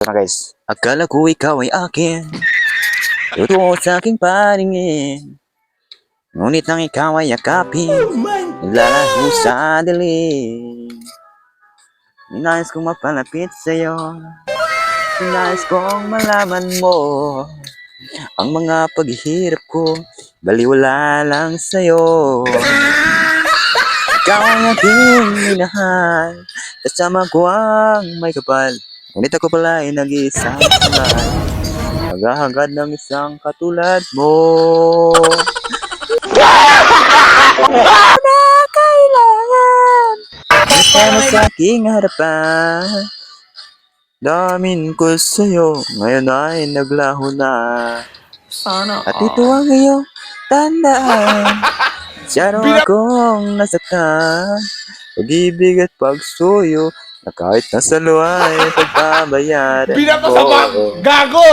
Ito na guys. Akala ko ikaw ay akin, totoo sa aking paningin. Ngunit nang ikaw ay yakapin, naglalaho sa dilim. Ninais kong mapalapit sa'yo, ninais kong malaman mo ang mga paghihirap ko, baliwala lang sa'yo. Ikaw ang aking minahal, kasama ko ang may kapal. Ngunit ako pala ay nag-iisang sangay, maghahangad ng isang katulad mo. Na kailangan kasama sa aking harapan. Damin ko sa'yo, ngayon ay naglaho na. Sana At ito ang iyong tandaan, masyado akong nasaktan. Pag-ibig at pagsuyo, na kahit nasa luha ay pagbabayaran Binato ko. sa gago!